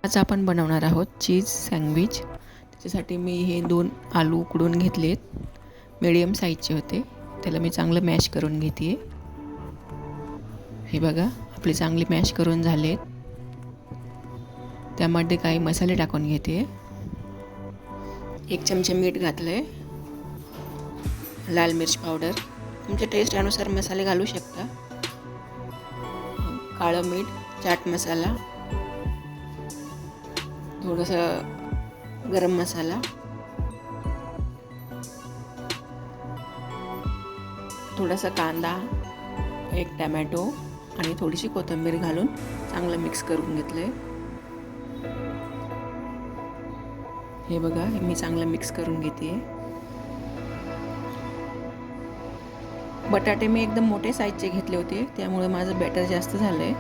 आज आपण बनवणार आहोत चीज सँडविच। त्याच्यासाठी मी हे 2 आलू उकडून घेतलेत, मीडियम साईजचे होते। त्याला मी चांगलं मॅश करून घेते। हे बघा, आपले चांगले मॅश करून झालेत। त्यामध्ये काही मसाले टाकून घेते। 1 चमचा मीठ घातलंय, लाल मिर्च पावडर, तुमच्या टेस्ट अनुसार मसाले घालू शकता। काळं मीठ, चाट मसाला, थोडासा गरम मसाला, थोडासा कांदा, 1 टोमॅटो आणि थोडीशी कोथिंबीर घालून चांगलं मिक्स करून घेतलंय। हे बघा, हे मी चांगलं मिक्स करून घेते। बटाटे मी एकदम मोठे साईजचे घेतले होते, त्यामुळे माझं बॅटर जास्त झालंय।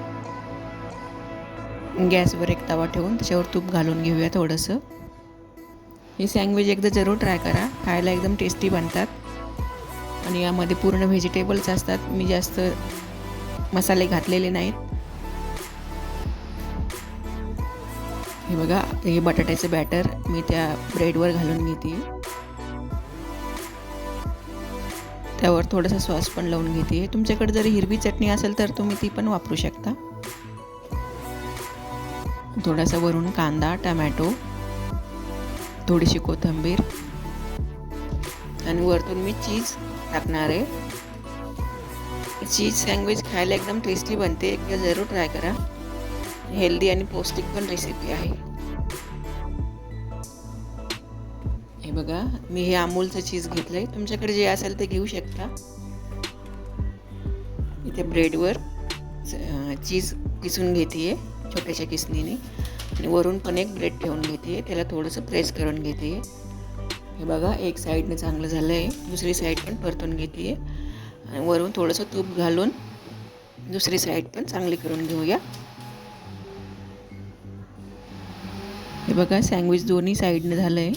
गॅसवर 1 तवा ठेवून त्याच्यावर तूप घालून घेऊया थोडंसं। हे सँडविच एकदा जरूर ट्राय करा, खायला एकदम टेस्टी बनतात आणि यामध्ये पूर्ण व्हेजिटेबल्स असतात। मी जास्त मसाले घातलेले नाहीत। हे बघा, हे बटाट्याचं बॅटर मी त्या ब्रेडवर घालून घेते। त्यावर थोडासा सॉस पण लावून घेते। तुमच्याकडे जर हिरवी चटणी असेल तर तुम्ही ती पण वापरू शकता। थोडासा वरून कांदा, टोमॅटो, थोडीशी कोथिंबीर आणि वरतून मी चीज टाकणार आहे। चीज सँडविच खायला एकदम टेस्टी बनते, एकदा जरूर ट्राय करा। हेल्दी आणि पौष्टिक पण रेसिपी आहे। हे बघा, मी हे अमूलचं चीज घेतलंय, तुमच्याकडे जे असेल ते घेऊ शकता। इथे ब्रेडवर चीज किसून घेते छोट्याशा किसणीने आणि वरून पण एक ब्रेड ठेवून घेते, त्याला थोडंसं प्रेस करून घेते। हे बघा, एक साईडने चांगलं झालंय, दुसरी साईड पण परतून घेते आणि वरून थोडंसं तूप घालून दुसरी साईड पण चांगली करून घेऊया। हे बघा, सँडविच दोन्ही साईडने झालंय।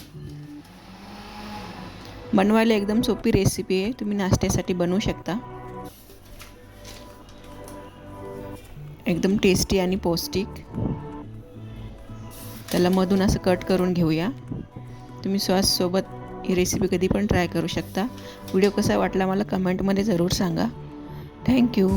बनवायला एकदम सोपी रेसिपी आहे, तुम्ही नाश्त्यासाठी बनवू शकता। एकदम टेस्टी आणि पौष्टिक। त्याला मधून असं कट करून घेऊया। तुम्ही सॉससोबत ही रेसिपी कधी पण ट्राय करू शकता। व्हिडिओ कसा वाटला मला कमेंटमध्ये जरूर सांगा। थँक्यू।